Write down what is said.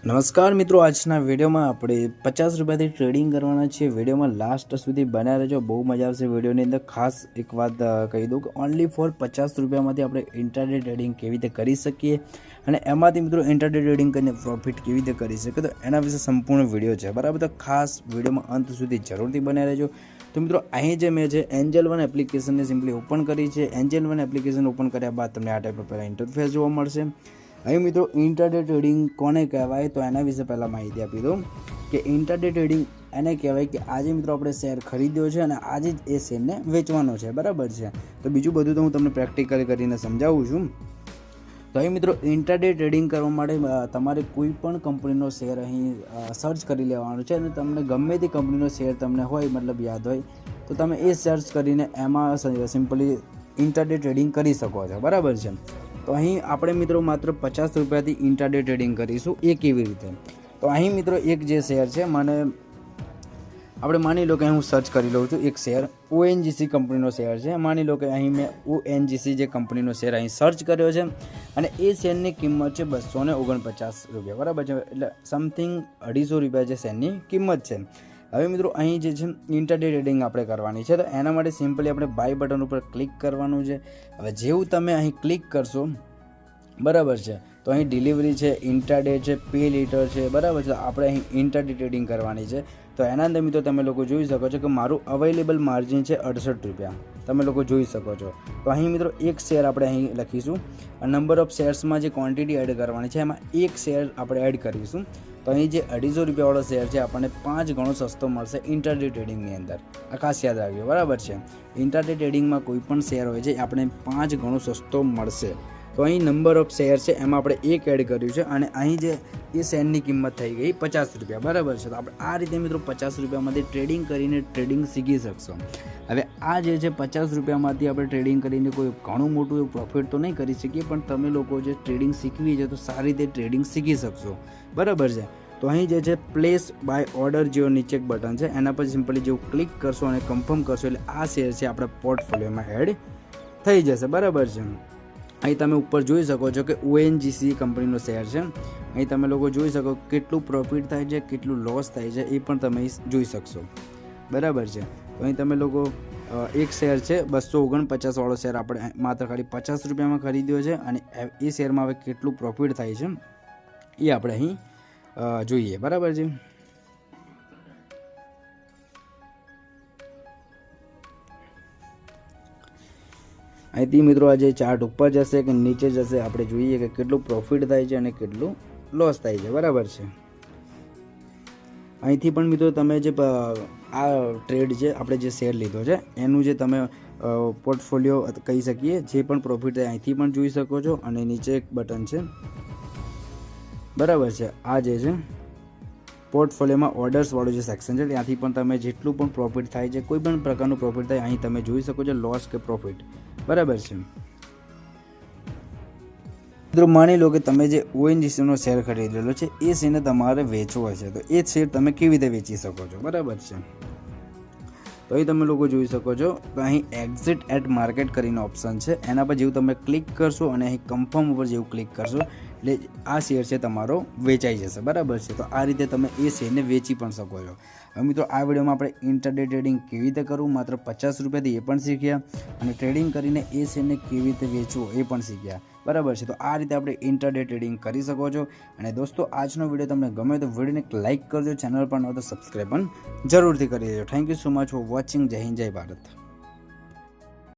નમસ્કાર મિત્રો, આજના વિડીયોમાં આપણે 50 રૂપિયાથી ટ્રેડિંગ કરવાના છે। વિડીયોમાં લાસ્ટ સુધી બન્યા રહેજો, બહુ મજા આવશે। વિડીયોની અંદર ખાસ એક વાત કહી દઉં કે ઓનલી ફોર 50 રૂપિયામાંથી આપણે ઇન્ટ્રાડે ટ્રેડિંગ કેવી રીતે કરી શકીએ અને એમાંથી મિત્રો ઇન્ટ્રાડે ટ્રેડિંગ કરીને પ્રોફિટ કેવી રીતે કરી શકીએ, તો એના વિશે સંપૂર્ણ વિડીયો છે, બરાબર। તો ખાસ વિડીયોમાં અંત સુધી જરૂરથી બન્યા રહેજો। તો મિત્રો અહીં જે મેં છે એન્જલ વન એપ્લિકેશનને સિમ્પલી ઓપન કરી છે। એન્જલ વન એપ્લિકેશન ઓપન કર્યા બાદ તમને આ ટાઈપનો પહેલાં ઇન્ટરફેસ જોવા મળશે। અહીં મિત્રો ઇન્ટ્રાડે ટ્રેડિંગ કોને કહેવાય, તો એના વિશે પહેલાં માહિતી આપી દઉં કે ઇન્ટ્રાડે ટ્રેડિંગ એને કહેવાય કે આજે મિત્રો આપણે શેર ખરીદ્યો છે અને આજે જ એ શેરને વેચવાનો છે, બરાબર છે। તો બીજું બધું તો હું તમને પ્રેક્ટિકલ કરીને સમજાવું છું। તો અહીં મિત્રો ઇન્ટ્રાડે ટ્રેડિંગ કરવા માટે તમારે કોઈ પણ કંપનીનો શેર અહીં સર્ચ કરી લેવાનો છે અને તમને ગમે તે કંપનીનો શેર તમને હોય, મતલબ યાદ હોય, તો તમે એ સર્ચ કરીને એમાં સિમ્પલી ઇન્ટ્રાડે ટ્રેડિંગ કરી શકો છો, બરાબર છે। તો અહીં આપણે મિત્રો માત્ર 50 રૂપિયાથી ઇન્ટ્રાડે ટ્રેડિંગ કરીશું। એ કેવી રીતે, તો અહીં મિત્રો એક જે શેર છે, આપણે માની લો કે હું સર્ચ કરી લઉં છું એક શેર ONGC કંપનીનો શેર છે। માની લો કે અહીં મેં ONGC જે કંપનીનો શેર અહીં સર્ચ કર્યો છે અને એ શેરની કિંમત છે 249 રૂપિયા, બરાબર છે। એટલે સમથિંગ 250 રૂપિયા જે શેરની કિંમત છે। હવે મિત્રો અહીં જે છે ઇન્ટ્રાડે ટ્રેડિંગ આપણે કરવાની છે, તો એના માટે સિમ્પલી આપણે બાય બટન ઉપર ક્લિક કરવાનું છે। હવે જેવું તમે અહીં ક્લિક કરશો, બરાબર છે, તો અહીં ડિલિવરી છે, ઇન્ટ્રાડે છે, પે લેટર છે, બરાબર છે। આપણે અહીં ઇન્ટ્રાડે ટ્રેડિંગ કરવાની છે। તો એના અંદર મિત્રો તમે લોકો જોઈ શકો છો કે મારું અવેલેબલ માર્જિન છે 68 રૂપિયા, તમે લોકો જોઈ શકો છો। તો અહીં મિત્રો એક શેર આપણે અહીં લખીશું, નંબર ઓફ શેર્સમાં જે ક્વોન્ટિટી એડ કરવાની છે એમાં એક શેર આપણે એડ કરીશું। તો અહીં જે 250 રૂપિયાવાળો શેર છે આપણને 5 ગણો સસ્તો મળશે ઇન્ટ્રાડે ટ્રેડિંગની અંદર, આ ખાસ યાદ રાખજો, બરાબર છે। ઇન્ટ્રાડે ટ્રેડિંગમાં કોઈ પણ શેર હોય છે આપણે 5 ગણો સસ્તો મળશે। તો અહીં નંબર ઓફ શેર છે એમાં આપણે એક એડ કર્યું છે અને અહીં જે એ શેરની કિંમત થઈ ગઈ 50 રૂપિયા, બરાબર છે। તો આપણે આ રીતે મિત્રો 50 રૂપિયામાંથી ટ્રેડિંગ કરીને ટ્રેડિંગ શીખી શકશો। હવે આ જે છે 50 રૂપિયામાંથી આપણે ટ્રેડિંગ કરીને કોઈ ઘણું મોટું એવું પ્રોફિટ તો નહીં કરી શકીએ, પણ તમે લોકો જે ટ્રેડિંગ શીખવી છે તો સારી રીતે ટ્રેડિંગ શીખી શકશો, બરાબર છે। તો અહીં જે છે પ્લેસ બાય ઓર્ડર જેવો નીચે એક બટન છે, એના પર સિમ્પલી જેવું ક્લિક કરશો અને કન્ફર્મ કરશો એટલે આ શેર છે આપણા પોર્ટફોલિયોમાં એડ થઈ જશે, બરાબર છે। અહીં તમે ઉપર જોઈ શકો છો કે ONGC કંપનીનો શેર છે। અહીં તમે લોકો જોઈ શકો કેટલું પ્રોફિટ થાય છે, કેટલું લોસ થાય છે, એ પણ તમે જોઈ શકશો, બરાબર છે। તો અહીં તમે લોકો એક શેર છે 249 વાળો શેર આપણે માત્ર ખાલી 50 રૂપિયામાં ખરીદ્યો છે અને એ શેરમાં હવે કેટલું પ્રોફિટ થાય છે એ આપણે અહીં જોઈએ, બરાબર છે। અહીંથી મિત્રો આજે ચાર્ટ ઉપર જશે કે નીચે જશે, આપણે જોઈએ કે કેટલું પ્રોફિટ થાય છે અને કેટલું લોસ થાય છે, બરાબર છે। અહીંથી પણ મિત્રો તમે જે આ ટ્રેડ છે આપણે જે શેર લીધો છે એનું જે તમે પોર્ટફોલિયો કહી શકીએ, જે પણ પ્રોફિટ થાય અહીંથી પણ જોઈ શકો છો। અને નીચે એક બટન છે, બરાબર છે, આ જે છે પોર્ટફોલિયોમાં ઓર્ડર્સવાળું જે સેક્શન છે ત્યાંથી પણ તમે જેટલું પણ પ્રોફિટ થાય છે, કોઈ પણ પ્રકારનું પ્રોફિટ થાય અહીં તમે જોઈ શકો છો, લોસ કે પ્રોફિટ, બરાબર છે। મિત્રો માની લો કે તમે જે ONGCનો શેર ખરીદેલો છે એ શેરને તમારે વેચવો છે, તો એ શેર તમે કેવી રીતે વેચી શકો છો, બરાબર છે। તો અહીં તમે લોકો જોઈ શકો છો કે અહીં એક્ઝિટ એટ માર્કેટ કરીને ઓપ્શન છે, એના પર જેવું તમે ક્લિક કરશો અને અહીં કન્ફર્મ ઉપર જેવું ક્લિક કરશો એટલે આ શેર છે તમારો વેચાઈ જશે, બરાબર છે। તો આ રીતે તમે એ શેરને વેચી પણ શકો છો। હવે મિત્રો આ વિડીયોમાં આપણે ઇન્ટ્રાડે ટ્રેડિંગ કેવી રીતે કરવું માત્ર 50 રૂપિયાથી એ પણ શીખ્યા અને ટ્રેડિંગ કરીને એ શેરને કેવી રીતે વેચવું એ પણ શીખ્યા, બરાબર છે। તો આ રીતે આપણે ઇન્ટ્રાડે ટ્રેડિંગ કરી શકો છો। અને દોસ્તો આજનો વિડીયો તમને ગમે તો વિડીયોને એક લાઇક કરજો, ચેનલ પર ન હોય તો સબસ્ક્રાઈબ પણ જરૂરથી કરી દેજો। Thank you so much for watching. જય હિન્દ, જય ભારત।